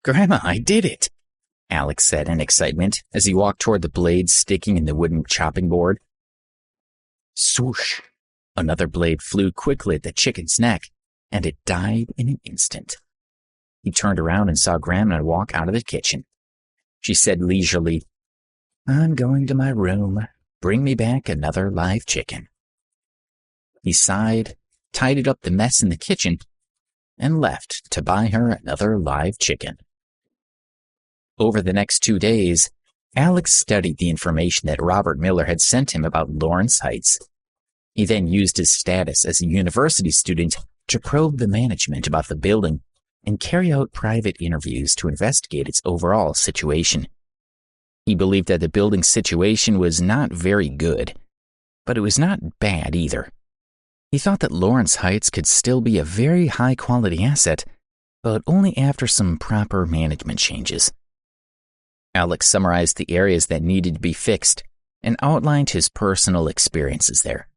Grandma, I did it, Alex said in excitement as he walked toward the blade sticking in the wooden chopping board. Swoosh! Another blade flew quickly at the chicken's neck, and it died in an instant. He turned around and saw Grandma walk out of the kitchen. She said leisurely, "I'm going to my room. Bring me back another live chicken." He sighed, tidied up the mess in the kitchen, and left to buy her another live chicken. Over the next 2 days, Alex studied the information that Robert Miller had sent him about Lawrence Heights. He then used his status as a university student to probe the management about the building and carry out private interviews to investigate its overall situation. He believed that the building's situation was not very good, but it was not bad either. He thought that Lawrence Heights could still be a very high-quality asset, but only after some proper management changes. Alex summarized the areas that needed to be fixed and outlined his personal experiences there.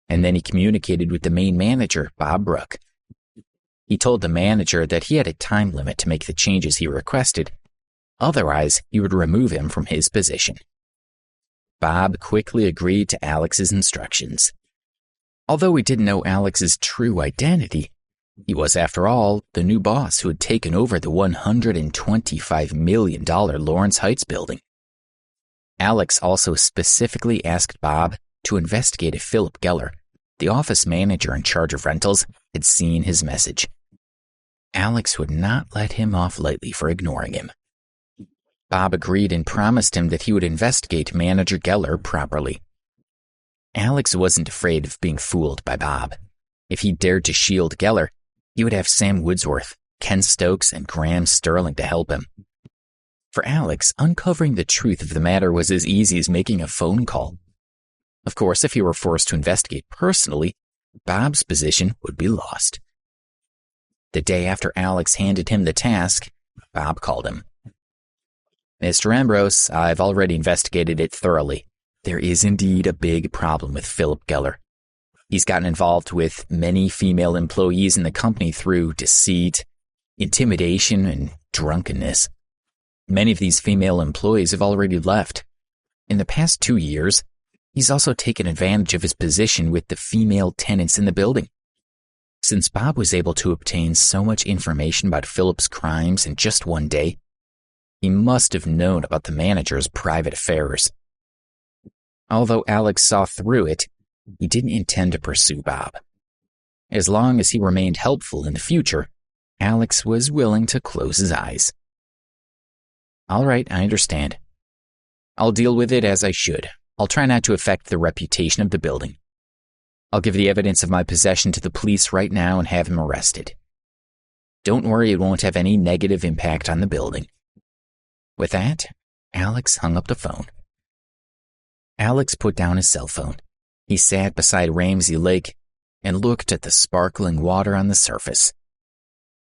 And then he communicated with the main manager, Bob Brooke. He told the manager that he had a time limit to make the changes he requested, otherwise he would remove him from his position. Bob quickly agreed to Alex's instructions. Although he didn't know Alex's true identity, he was, after all, the new boss who had taken over the $125 million Lawrence Heights building. Alex also specifically asked Bob to investigate if Philip Gellor, the office manager in charge of rentals, had seen his message. Alex would not let him off lightly for ignoring him. Bob agreed and promised him that he would investigate Manager Gellor properly. Alex wasn't afraid of being fooled by Bob. If he dared to shield Gellor, he would have Sam Woodsworth, Ken Stokes, and Graham Sterling to help him. For Alex, uncovering the truth of the matter was as easy as making a phone call. Of course, if he were forced to investigate personally, Bob's position would be lost. The day after Alex handed him the task, Bob called him. "Mr. Ambrose, I've already investigated it thoroughly. There is indeed a big problem with Philip Gellor. He's gotten involved with many female employees in the company through deceit, intimidation, and drunkenness. Many of these female employees have already left. In the past 2 years, he's also taken advantage of his position with the female tenants in the building. Since Bob was able to obtain so much information about Philip's crimes in just one day, he must have known about the manager's private affairs." Although Alex saw through it, he didn't intend to pursue Bob. As long as he remained helpful in the future, Alex was willing to close his eyes. "All right, I understand. I'll deal with it as I should. I'll try not to affect the reputation of the building. I'll give the evidence of my possession to the police right now and have him arrested. Don't worry, it won't have any negative impact on the building." With that, Alex hung up the phone. Alex put down his cell phone. He sat beside Ramsey Lake and looked at the sparkling water on the surface.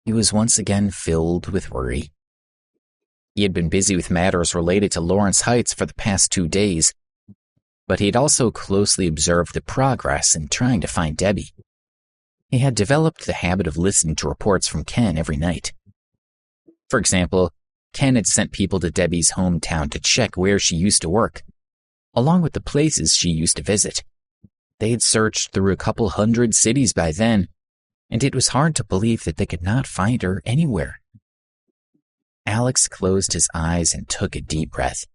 He was once again filled with worry. He had been busy with matters related to Lawrence Heights for the past 2 days, but he had also closely observed the progress in trying to find Debbie. He had developed the habit of listening to reports from Ken every night. For example, Ken had sent people to Debbie's hometown to check where she used to work, along with the places she used to visit. They had searched through a couple hundred cities by then, and it was hard to believe that they could not find her anywhere. Alex closed his eyes and took a deep breath.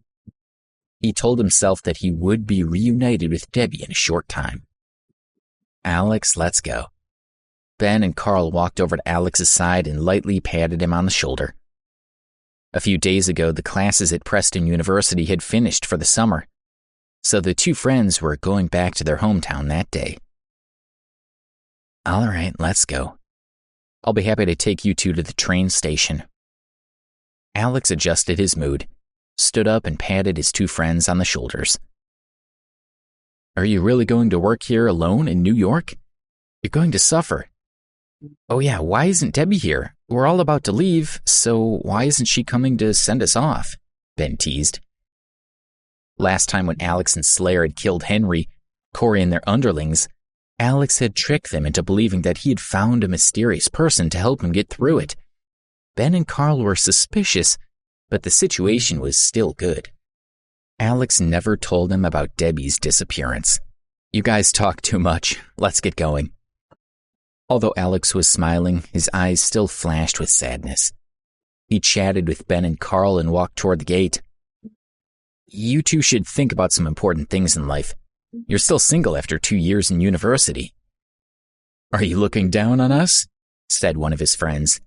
He told himself that he would be reunited with Debbie in a short time. "Alex, let's go." Ben and Carl walked over to Alex's side and lightly patted him on the shoulder. A few days ago, the classes at Preston University had finished for the summer, so the two friends were going back to their hometown that day. "All right, let's go. I'll be happy to take you two to the train station." Alex adjusted his mood, stood up and patted his two friends on the shoulders. "Are you really going to work here alone in New York? You're going to suffer. Oh yeah, why isn't Debbie here? We're all about to leave, so why isn't she coming to send us off?" Ben teased. Last time when Alex and Slayer had killed Henry, Corey and their underlings, Alex had tricked them into believing that he had found a mysterious person to help him get through it. Ben and Carl were suspicious, but the situation was still good. Alex never told him about Debbie's disappearance. "You guys talk too much. Let's get going." Although Alex was smiling, his eyes still flashed with sadness. He chatted with Ben and Carl and walked toward the gate. "You two should think about some important things in life. You're still single after 2 years in university." "Are you looking down on us?" said one of his friends.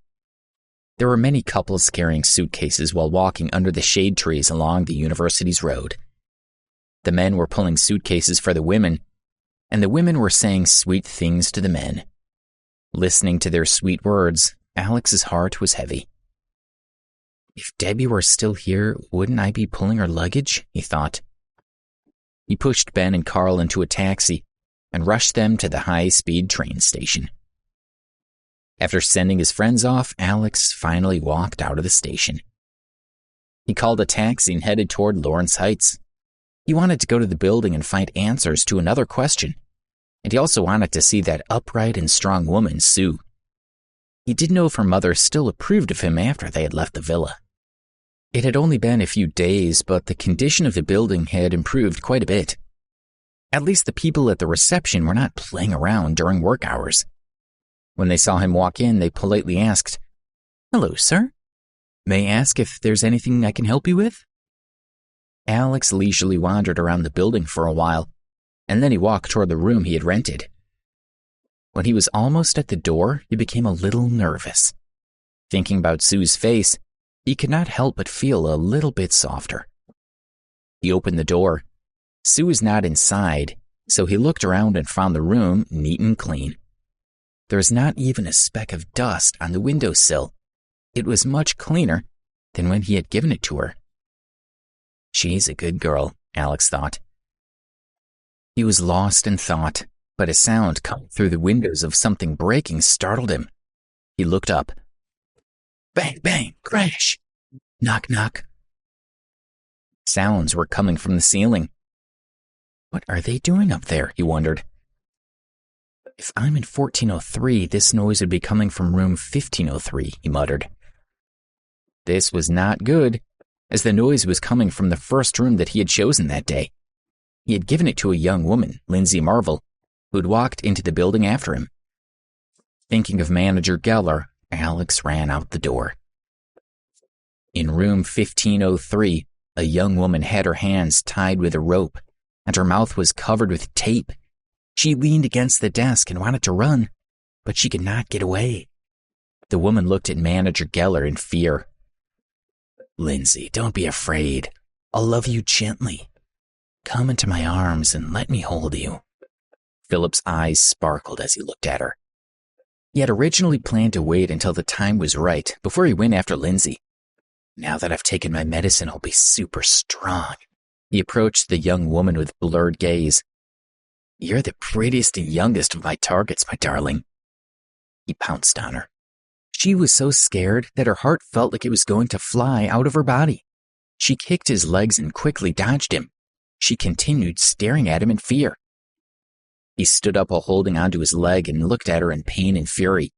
There were many couples carrying suitcases while walking under the shade trees along the university's road. The men were pulling suitcases for the women, and the women were saying sweet things to the men. Listening to their sweet words, Alex's heart was heavy. "If Debbie were still here, wouldn't I be pulling her luggage?" he thought. He pushed Ben and Carl into a taxi and rushed them to the high-speed train station. After sending his friends off, Alex finally walked out of the station. He called a taxi and headed toward Lawrence Heights. He wanted to go to the building and find answers to another question, and he also wanted to see that upright and strong woman, Sue. He didn't know if her mother still approved of him after they had left the villa. It had only been a few days, but the condition of the building had improved quite a bit. At least the people at the reception were not playing around during work hours. When they saw him walk in, they politely asked, "Hello, sir. May I ask if there's anything I can help you with?" Alex leisurely wandered around the building for a while, and then he walked toward the room he had rented. When he was almost at the door, he became a little nervous. Thinking about Sue's face, he could not help but feel a little bit softer. He opened the door. Sue was not inside, so he looked around and found the room neat and clean. There was not even a speck of dust on the windowsill. It was much cleaner than when he had given it to her. "She's a good girl," Alex thought. He was lost in thought, but a sound coming through the windows of something breaking startled him. He looked up. Bang, bang, crash. Knock, knock. Sounds were coming from the ceiling. What are they doing up there, he wondered. If I'm in 1403, this noise would be coming from room 1503, he muttered. This was not good, as the noise was coming from the first room that he had chosen that day. He had given it to a young woman, Lindsay Marvel, who had walked into the building after him. Thinking of Manager Gellor, Alex ran out the door. In room 1503, a young woman had her hands tied with a rope, and her mouth was covered with tape. She leaned against the desk and wanted to run, but she could not get away. The woman looked at Manager Gellor in fear. Lindsay, don't be afraid. I'll love you gently. Come into my arms and let me hold you. Philip's eyes sparkled as he looked at her. He had originally planned to wait until the time was right before he went after Lindsay. Now that I've taken my medicine, I'll be super strong. He approached the young woman with blurred gaze. You're the prettiest and youngest of my targets, my darling. He pounced on her. She was so scared that her heart felt like it was going to fly out of her body. She kicked his legs and quickly dodged him. She continued staring at him in fear. He stood up while holding onto his leg and looked at her in pain and fury.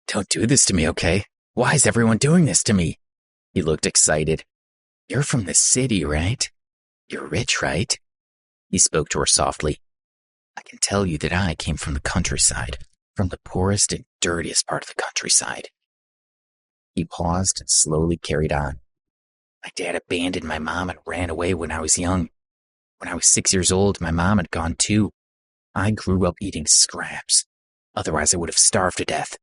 Don't do this to me, okay? Why is everyone doing this to me? He looked excited. You're from the city, right? You're rich, right? He spoke to her softly. I can tell you that I came from the countryside, from the poorest and dirtiest part of the countryside. He paused and slowly carried on. My dad abandoned my mom and ran away when I was young. When I was 6 years old, my mom had gone too. I grew up eating scraps. Otherwise, I would have starved to death.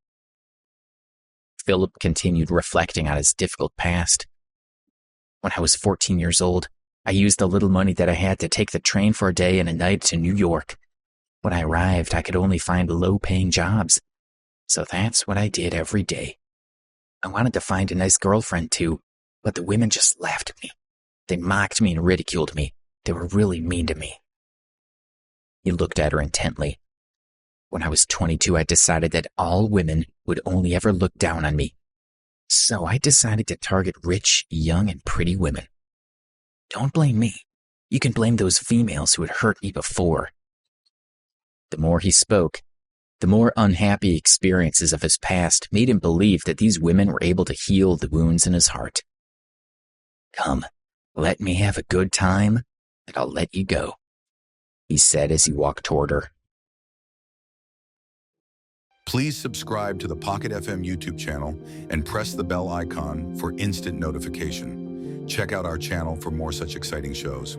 Philip continued reflecting on his difficult past. When I was 14 years old, I used the little money that I had to take the train for a day and a night to New York. When I arrived, I could only find low-paying jobs. So that's what I did every day. I wanted to find a nice girlfriend too, but the women just laughed at me. They mocked me and ridiculed me. They were really mean to me. He looked at her intently. When I was 22, I decided that all women would only ever look down on me. So I decided to target rich, young, and pretty women. Don't blame me. You can blame those females who had hurt me before. The more he spoke, The more unhappy experiences of his past made him believe that these women were able to heal the wounds in his heart. "Come, let me have a good time, and I'll let you go," he said as he walked toward her. Please subscribe to the Pocket FM YouTube channel and press the bell icon for instant notification. Check out our channel for more such exciting shows.